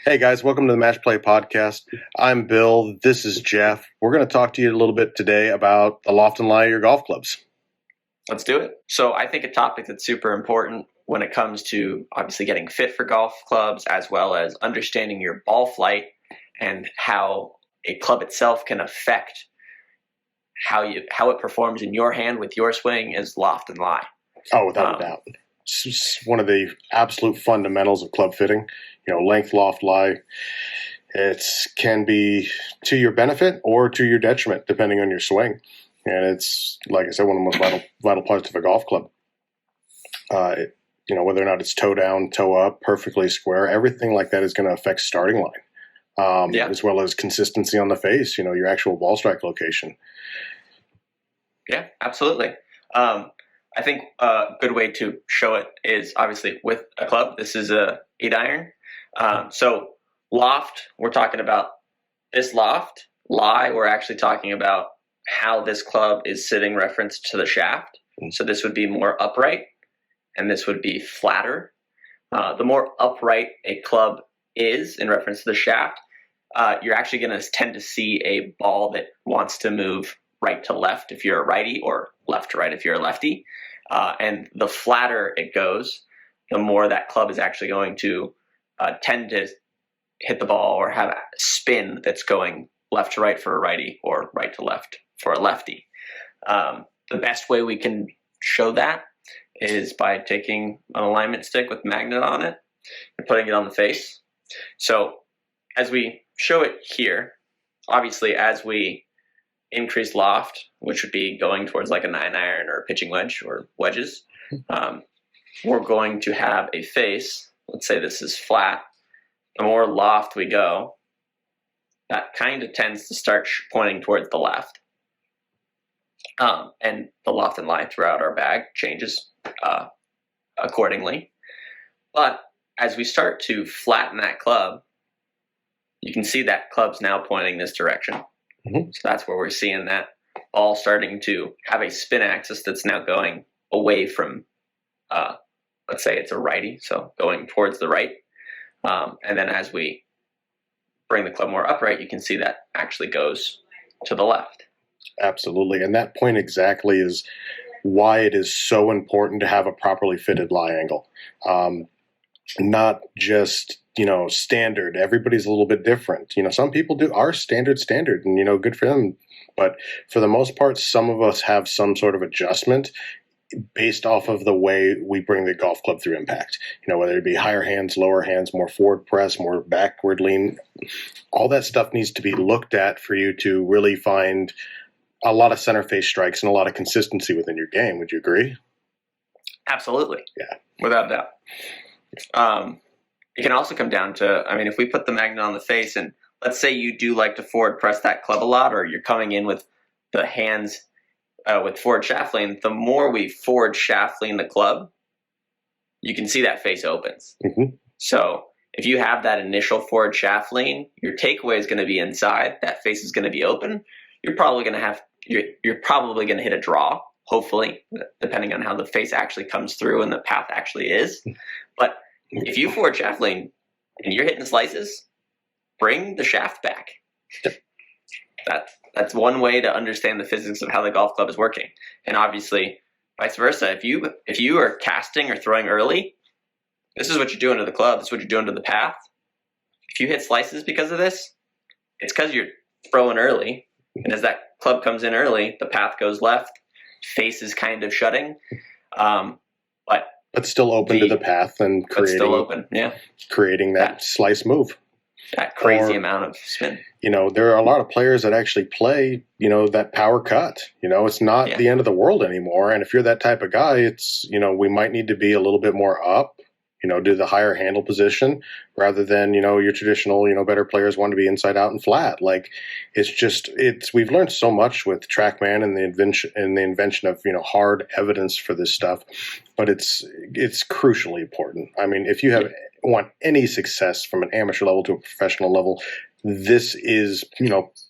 Hey guys, welcome to the MatchPlay Podcast. I'm Bill. This is Jeff. We're going to talk to you a little bit today about the Loft and Lie of your golf clubs. Let's do it. So I think a topic that's super important when it comes to obviously getting fit for golf clubs, as well as understanding your ball flight and how a club itself can affect how it performs in your hand with your swing, is loft and lie. Oh, without a doubt. It's one of the absolute fundamentals of club fitting. Length, loft, lie. It can be to your benefit or to your detriment, depending on your swing. And it's, like I said, one of the most vital parts of a golf club. Whether or not it's toe down, toe up, perfectly square, everything like that is going to affect starting line, as well as consistency on the face, your actual ball strike location. Yeah, absolutely. I think a good way to show it is obviously with a club. This is a 8-iron. So loft, we're talking about this loft. Lie, we're actually talking about how this club is sitting reference to the shaft. So this would be more upright, and this would be flatter. The more upright a club is in reference to the shaft, you're actually going to tend to see a ball that wants to move right to left if you're a righty, or left to right if you're a lefty. And the flatter it goes, the more that club is actually going to tend to hit the ball or have a spin that's going left to right for a righty or right to left for a lefty. The best way we can show that is by taking an alignment stick with magnet on it and putting it on the face. So as we show it here, obviously as we increase loft, which would be going towards like a 9-iron or a pitching wedge or wedges, we're going to have a face. Let's say this is flat. The more loft we go, that kind of tends to start pointing towards the left. And the loft and lie throughout our bag changes accordingly. But as we start to flatten that club, you can see that club's now pointing this direction. Mm-hmm. So that's where we're seeing that ball starting to have a spin axis that's now going away from, let's say it's a righty, so going towards the right. And then as we bring the club more upright, you can see that actually goes to the left. Absolutely. And that point exactly is why it is so important to have a properly fitted lie angle. Not just, standard. Everybody's a little bit different. Some people are standard, and, good for them. But for the most part, some of us have some sort of adjustment based off of the way we bring the golf club through impact. Whether it be higher hands, lower hands, more forward press, more backward lean, all that stuff needs to be looked at for you to really find a lot of center face strikes and a lot of consistency within your game. Would you agree? Absolutely. Yeah. Without doubt. It can also come down to, if we put the magnet on the face, and let's say you do like to forward press that club a lot, or you're coming in with the hands with forward shaft lean, the more we forward shaft lean the club, you can see that face opens. Mm-hmm. So if you have that initial forward shaft lean, your takeaway is going to be inside, that face is going to be open. You're probably going to hit a draw, hopefully, depending on how the face actually comes through and the path actually is. But if you forward shaft lean and you're hitting slices, bring the shaft back. That's one way to understand the physics of how the golf club is working. And obviously, vice versa. If you are casting or throwing early, this is what you're doing to the club. This is what you're doing to the path. If you hit slices because of this, it's because you're throwing early. And as that club comes in early, the path goes left, face is kind of shutting. But still open to the path and creating that slice move. That crazy amount of spin. There are a lot of players that actually play, that power cut. It's not the end of the world anymore. And if you're that type of guy, it's, we might need to be a little bit more up, do the higher handle position rather than, your traditional, better players want to be inside out and flat. Like we've learned so much with TrackMan and the invention of, hard evidence for this stuff, but it's crucially important. If you want any success from an amateur level to a professional level, this is,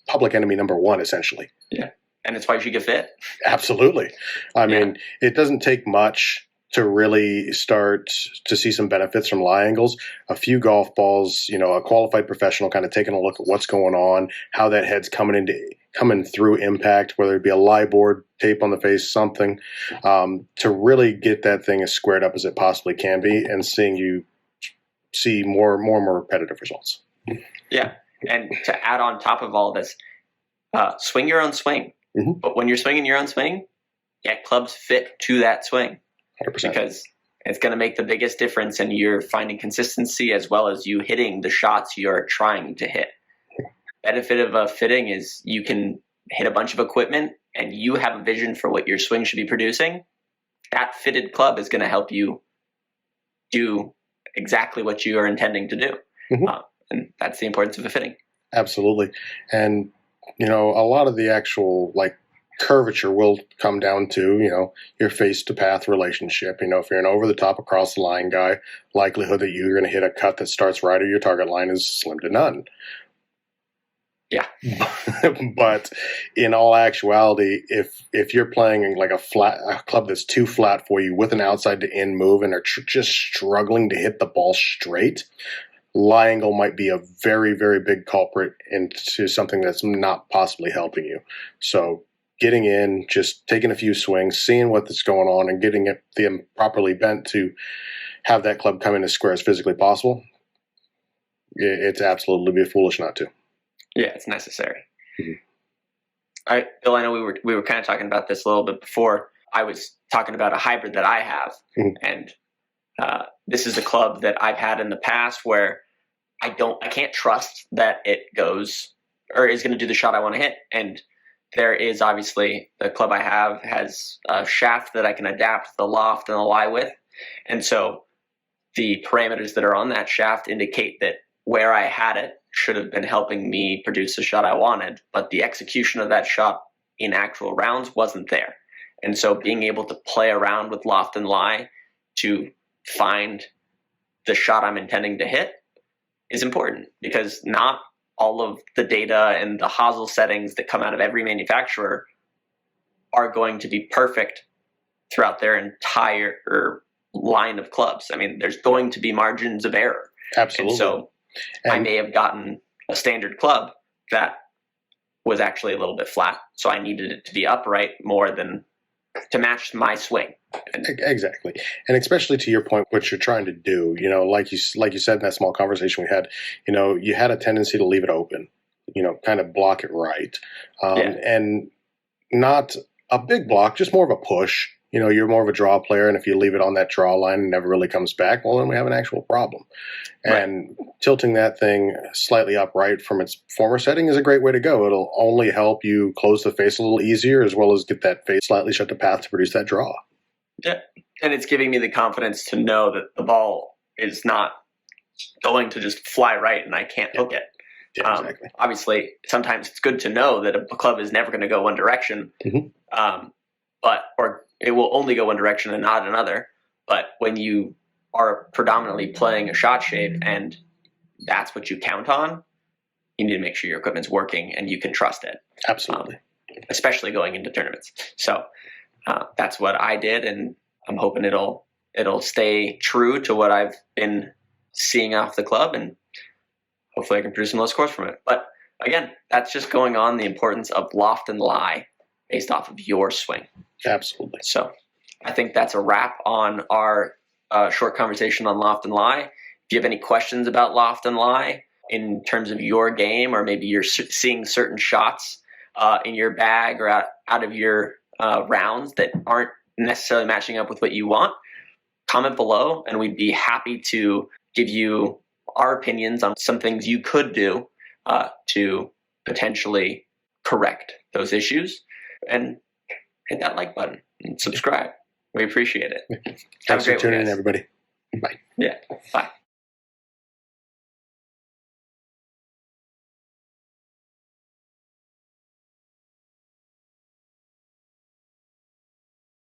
public enemy number one, essentially. Yeah. And it's why you should get fit. Absolutely. It doesn't take much to really start to see some benefits from lie angles, a few golf balls, a qualified professional kind of taking a look at what's going on, how that head's coming through impact, whether it be a lie board, tape on the face, something, to really get that thing as squared up as it possibly can be, and seeing you see more and more repetitive results. Yeah, and to add on top of all this, swing your own swing. Mm-hmm. But when you're swinging your own swing, get clubs fit to that swing. 100%. Because it's going to make the biggest difference in your finding consistency as well as you hitting the shots you're trying to hit. Benefit of a fitting is you can hit a bunch of equipment and you have a vision for what your swing should be producing. That fitted club is going to help you do exactly what you are intending to do. Mm-hmm. And that's the importance of a fitting. Absolutely. And, a lot of the actual curvature will come down to, your face to path relationship. If you're an over the top across the line guy, likelihood that you're going to hit a cut that starts right at your target line is slim to none. Yeah. But in all actuality, if you're playing a club that's too flat for you with an outside to in move and are just struggling to hit the ball straight, lie angle might be a very, very big culprit into something that's not possibly helping you. So getting in, just taking a few swings, seeing what's going on, and getting them properly bent to have that club come in as square as physically possible, it's absolutely be foolish not to. Yeah, it's necessary. Mm-hmm. All right, Bill, I know we were kind of talking about this a little bit before. I was talking about a hybrid that I have, mm-hmm. and this is a club that I've had in the past where I can't trust that it goes or is going to do the shot I want to hit. And there is obviously the club I have has a shaft that I can adapt the loft and the lie with. And so the parameters that are on that shaft indicate that where I had it should have been helping me produce the shot I wanted, but the execution of that shot in actual rounds wasn't there. And so being able to play around with loft and lie to find the shot I'm intending to hit is important, because not all of the data and the hosel settings that come out of every manufacturer are going to be perfect throughout their entire line of clubs. I mean, there's going to be margins of error. Absolutely. And so I may have gotten a standard club that was actually a little bit flat, so I needed it to be upright more than to match my swing. Exactly. And especially to your point, what you're trying to do, like you said in that small conversation we had, you had a tendency to leave it open, kind of block it right. And not a big block, just more of a push. You're more of a draw player, and if you leave it on that draw line and never really comes back, well, then we have an actual problem. And tilting that thing slightly upright from its former setting is a great way to go. It'll only help you close the face a little easier, as well as get that face slightly shut the path to produce that draw. Yeah, and it's giving me the confidence to know that the ball is not going to just fly right and I can't hook it. Yeah, exactly. Obviously, sometimes it's good to know that a club is never going to go one direction, mm-hmm. or it will only go one direction and not another. But when you are predominantly playing a shot shape and that's what you count on, you need to make sure your equipment's working and you can trust it. Absolutely. Especially going into tournaments. So that's what I did, and I'm hoping it'll stay true to what I've been seeing off the club, and hopefully I can produce some low scores from it. But again, that's just going on the importance of loft and lie based off of your swing. Absolutely. So I think that's a wrap on our short conversation on loft and lie. If you have any questions about loft and lie in terms of your game, or maybe you're seeing certain shots in your bag or out of your rounds that aren't necessarily matching up with what you want, comment below and we'd be happy to give you our opinions on some things you could do to potentially correct those issues. And hit that like button and subscribe. We appreciate it. Thanks for tuning in, everybody. Bye. Yeah. Bye.